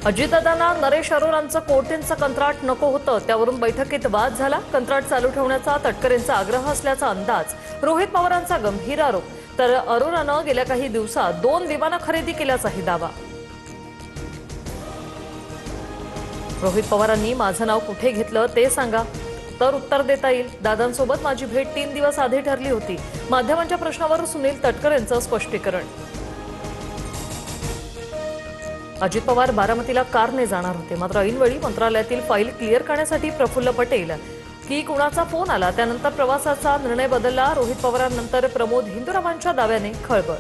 अजितदादांना नरेश अरोरांचं कोर्टेंचं कंत्राट नको होतं, त्यावरून बैठकीत वाद झाला। कंत्राट चालू ठेवण्याचा तटकरेंचा आग्रह असल्याचा अंदाज। रोहित पवारांचा गंभीर आरोप, तर अरोरानं गेल्या काही दिवसात 2 विमानं खरेदी केल्याचाही दावा। रोहित पवारांनी माझं नाव कुठे घेतलं ते सांगा, तर उत्तर देता येईल। दादांसोबत माझी भेट 3 दिवस आधी ठरली होती। माध्यमांच्या प्रश्नावर सुनील तटकरेंचं स्पष्टीकरण। अजित पवार बारामतीला कारने जाणार होते, मात्र ऐनवेळी मंत्रालयातील फाईल क्लिअर करण्यासाठी प्रफुल्ल पटेल की कुणाचा फोन आला, त्यानंतर प्रवासाचा निर्णय बदलला। रोहित पवारांनंतर प्रमोद हिंदुरावांच्या दाव्याने खळबळ।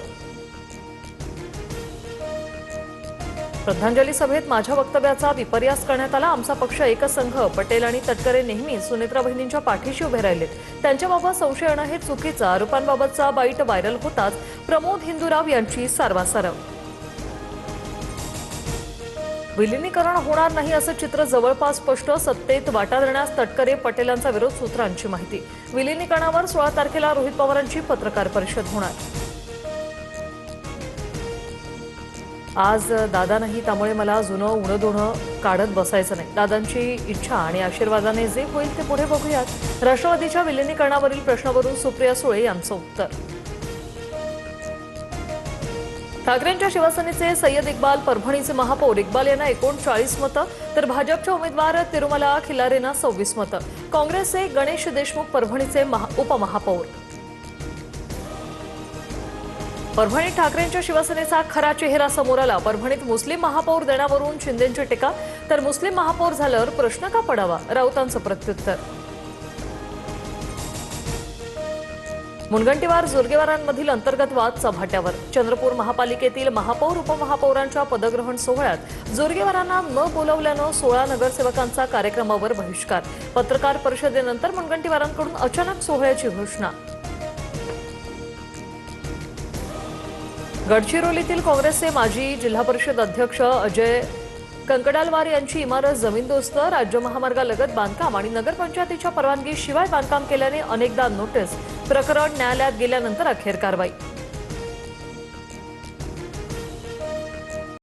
श्रद्धांजली सभेत माझ्या वक्तव्याचा विपर्यास करण्यात आला। आमचा पक्ष एकसंघ। पटेल आणि तटकरे नेहमी सुनेत्रा बहिणींच्या पाठीशी उभे राहिलेत। त्यांच्याबाबत संशय येणं हे चुकीचं। आरोपांबाबतचा बाईट व्हायरल होताच प्रमोद हिंदुराव यांची सारवासारव। विलिनीकरण होणार नाही असं चित्र जवळपास स्पष्ट। सत्तेत वाटा देण्यास तटकरे पटेलांचा विरोध। सूत्रांची माहिती, विलिनीकरणावर 16 तारखेला रोहित पवारांची पत्रकार परिषद होणार। आज दादा नाही, त्यामुळे मला जुनं उणं काढत बसायचं नाही। दादांची इच्छा आणि आशीर्वादाने जे होईल ते पुढे बघूयात। राष्ट्रवादीच्या विलिनीकरणावरील प्रश्नावरून सुप्रिया सुळे यांचं उत्तर। ठाकरेंच्या शिवसेनेचे सय्यद इक्बाल, परभणीचे महापौर इक्बाल यांना 39 मतं, तर भाजपच्या उमेदवार तिरुमला खिलारेंना 26 मतं। काँग्रेसचे गणेश देशमुख परभणीचे उपमहापौर। परभणीत ठाकरेंच्या शिवसेनेचा खरा चेहरा समोर आला। परभणीत मुस्लिम महापौर देण्यावरून शिंदेंची टीका, तर मुस्लिम महापौर झाल्यावर प्रश्न का पडावा, राऊतांचं प्रत्युत्तर। मुनगंटीवार जोरगेवारांमधील अंतर्गत वाद चव्हाट्यावर। चंद्रपूर महापालिकेतील महापौर उपमहापौरांच्या पदग्रहण सोहळ्यात जोरगेवारांना न बोलावल्यानं 16 नगरसेवकांचा कार्यक्रमावर बहिष्कार। पत्रकार परिषदेनंतर मुनगंटीवारांकडून अचानक सोहळ्याची घोषणा। गडचिरोलीतील काँग्रेसचे माजी जिल्हा परिषद अध्यक्ष अजय कंकडालवार यांची इमारत जमीनदोस्त। राज्य महामार्गालगत बांधकाम आणि नगरपंचायतीच्या परवानगीशिवाय बांधकाम केल्याने अनेकदा नोटीस। प्रकरण न्यायालयात गेल्यानंतर अखेर कारवाई।